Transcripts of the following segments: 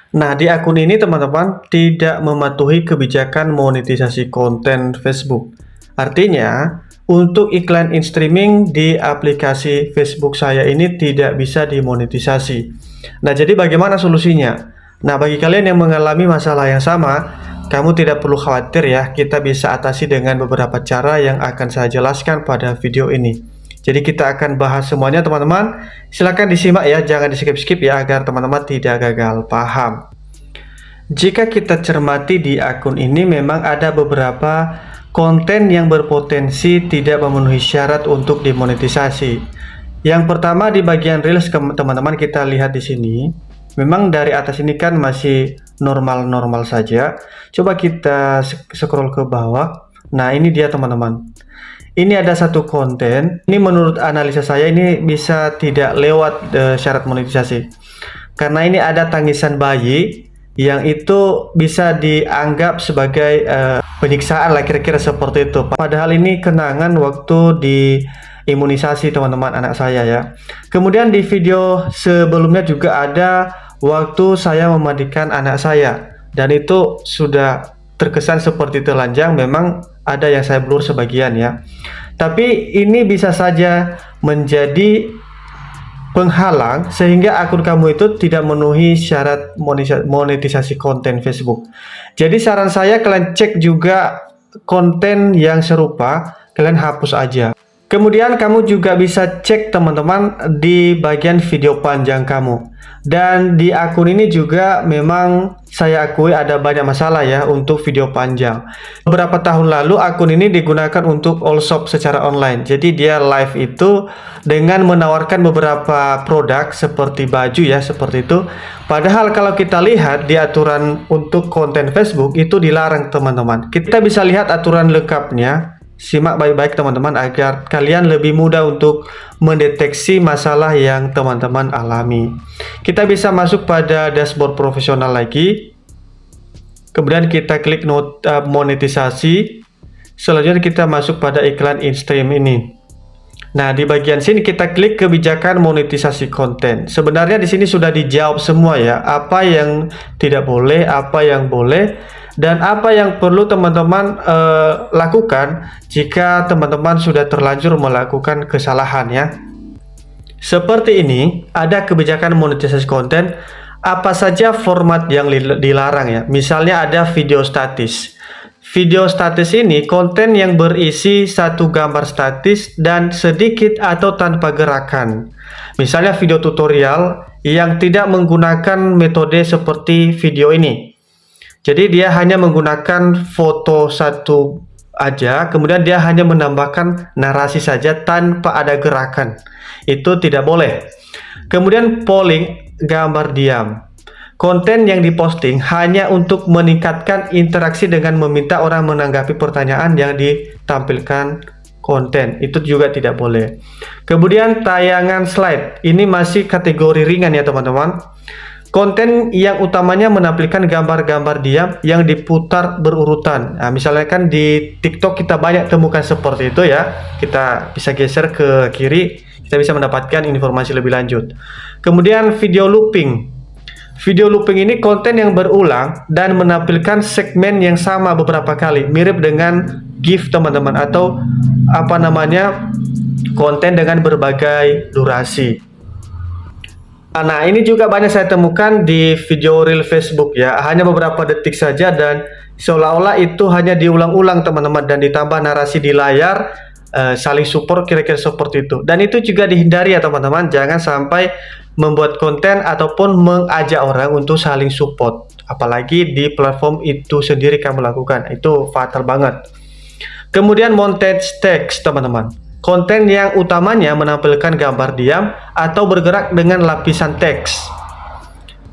Nah, di akun ini teman-teman tidak mematuhi kebijakan monetisasi konten Facebook. Artinya, untuk iklan in streaming di aplikasi Facebook saya ini tidak bisa dimonetisasi. Nah, jadi bagaimana solusinya? Nah, bagi kalian yang mengalami masalah yang sama, kamu tidak perlu khawatir ya, kita bisa atasi dengan beberapa cara yang akan saya jelaskan pada video ini. Jadi kita akan bahas semuanya teman-teman. Silakan disimak ya, jangan di skip-skip ya agar teman-teman tidak gagal paham. Jika kita cermati di akun ini memang ada beberapa konten yang berpotensi tidak memenuhi syarat untuk dimonetisasi. Yang pertama di bagian reels teman-teman kita lihat di sini. Memang dari atas ini kan masih normal-normal saja. Coba kita scroll ke bawah. Nah, ini dia teman-teman. Ini ada satu konten, ini menurut analisa saya ini bisa tidak lewat syarat monetisasi. Karena ini ada tangisan bayi yang itu bisa dianggap sebagai penyiksaan lah kira-kira seperti itu. Padahal ini kenangan waktu di imunisasi teman-teman anak saya ya. Kemudian di video sebelumnya juga ada waktu saya memandikan anak saya. Dan itu sudah terkesan seperti telanjang, memang ada yang saya blur sebagian ya. Tapi ini bisa saja menjadi penghalang sehingga akun kamu itu tidak memenuhi syarat monetisasi konten Facebook. Jadi saran saya kalian cek juga konten yang serupa, kalian hapus aja. Kemudian kamu juga bisa cek teman-teman di bagian video panjang kamu. Dan di akun ini juga memang saya akui ada banyak masalah ya untuk video panjang. Beberapa tahun lalu akun ini digunakan untuk all shop secara online. Jadi dia live itu dengan menawarkan beberapa produk seperti baju ya, seperti itu. Padahal kalau kita lihat di aturan untuk konten Facebook itu dilarang teman-teman. Kita bisa lihat aturan lengkapnya. Simak baik-baik teman-teman agar kalian lebih mudah untuk mendeteksi masalah yang teman-teman alami. Kita bisa masuk pada dashboard profesional lagi. Kemudian kita klik monetisasi. Selanjutnya kita masuk pada iklan in stream ini. Nah, di bagian sini kita klik kebijakan monetisasi konten. Sebenarnya di sini sudah dijawab semua ya, apa yang tidak boleh, apa yang boleh, dan apa yang perlu teman-teman lakukan jika teman-teman sudah terlanjur melakukan kesalahan ya. Seperti ini, ada kebijakan monetisasi konten, apa saja format yang dilarang ya. Misalnya ada video statis. Video statis ini konten yang berisi satu gambar statis dan sedikit atau tanpa gerakan. Misalnya video tutorial yang tidak menggunakan metode seperti video ini. Jadi dia hanya menggunakan foto satu aja, kemudian dia hanya menambahkan narasi saja tanpa ada gerakan. Itu tidak boleh. Kemudian polling gambar diam. Konten yang diposting hanya untuk meningkatkan interaksi dengan meminta orang menanggapi pertanyaan yang ditampilkan konten. Itu juga tidak boleh. Kemudian tayangan slide. Ini masih kategori ringan ya teman-teman. Konten yang utamanya menampilkan gambar-gambar diam yang diputar berurutan. Nah, misalnya kan di TikTok kita banyak temukan seperti itu ya. Kita bisa geser ke kiri, kita bisa mendapatkan informasi lebih lanjut. Kemudian video looping. Video looping ini konten yang berulang dan menampilkan segmen yang sama beberapa kali, mirip dengan GIF teman-teman, atau apa namanya, konten dengan berbagai durasi. Nah, ini juga banyak saya temukan di video reel Facebook ya, hanya beberapa detik saja dan seolah-olah itu hanya diulang-ulang teman-teman, dan ditambah narasi di layar, saling support kira-kira seperti itu. Dan itu juga dihindari ya teman-teman, jangan sampai membuat konten ataupun mengajak orang untuk saling support, apalagi di platform itu sendiri kamu lakukan, itu fatal banget. Kemudian montage text teman-teman. Konten yang utamanya menampilkan gambar diam atau bergerak dengan lapisan teks.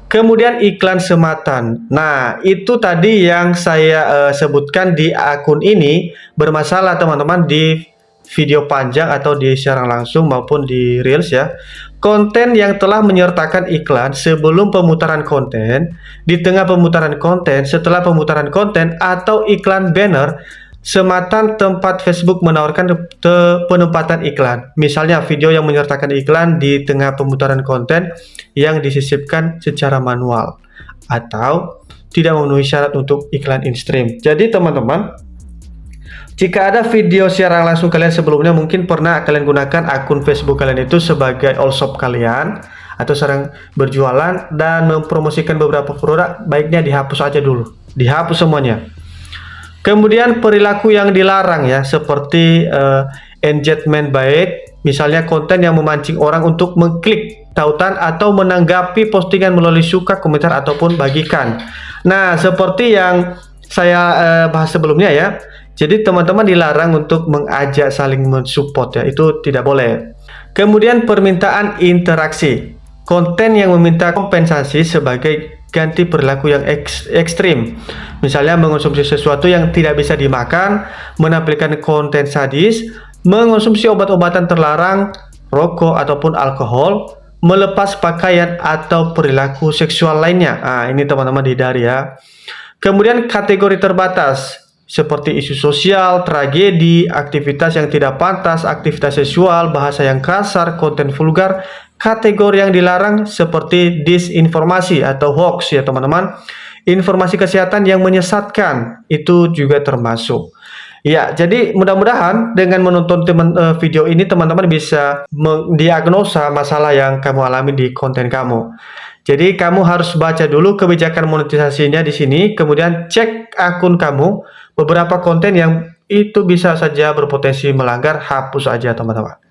Kemudian iklan sematan. Nah, itu tadi yang saya sebutkan di akun ini bermasalah teman-teman, di video panjang atau di siaran langsung maupun di reels ya. Konten yang telah menyertakan iklan sebelum pemutaran konten, di tengah pemutaran konten, setelah pemutaran konten, atau iklan banner. Sematan tempat Facebook menawarkan penempatan iklan. Misalnya video yang menyertakan iklan di tengah pemutaran konten yang disisipkan secara manual. atau tidak memenuhi syarat untuk iklan in-stream. Jadi teman-teman, jika ada video siaran langsung kalian sebelumnya, mungkin pernah kalian gunakan akun Facebook kalian itu sebagai all shop kalian atau sedang berjualan dan mempromosikan beberapa produk, baiknya dihapus aja dulu, dihapus semuanya. Kemudian perilaku yang dilarang ya, seperti engagement baik, misalnya konten yang memancing orang untuk mengklik tautan atau menanggapi postingan melalui suka, komentar ataupun bagikan. Nah, seperti yang saya bahas sebelumnya ya. Jadi teman-teman dilarang untuk mengajak saling mensupport ya, itu tidak boleh. Kemudian permintaan interaksi. Konten yang meminta kompensasi sebagai ganti perilaku yang ekstrim. Misalnya mengonsumsi sesuatu yang tidak bisa dimakan, menampilkan konten sadis, mengonsumsi obat-obatan terlarang, rokok ataupun alkohol, melepas pakaian atau perilaku seksual lainnya. Nah, ini teman-teman dihindari ya. Kemudian kategori terbatas seperti isu sosial, tragedi, aktivitas yang tidak pantas, aktivitas seksual, bahasa yang kasar, konten vulgar. Kategori yang dilarang seperti disinformasi atau hoax ya teman-teman. Informasi kesehatan yang menyesatkan itu juga termasuk. Ya, jadi mudah-mudahan dengan menonton video ini teman-teman bisa mendiagnosa masalah yang kamu alami di konten kamu. Jadi kamu harus baca dulu kebijakan monetisasinya di sini, kemudian cek akun kamu, beberapa konten yang itu bisa saja berpotensi melanggar, hapus aja teman-teman.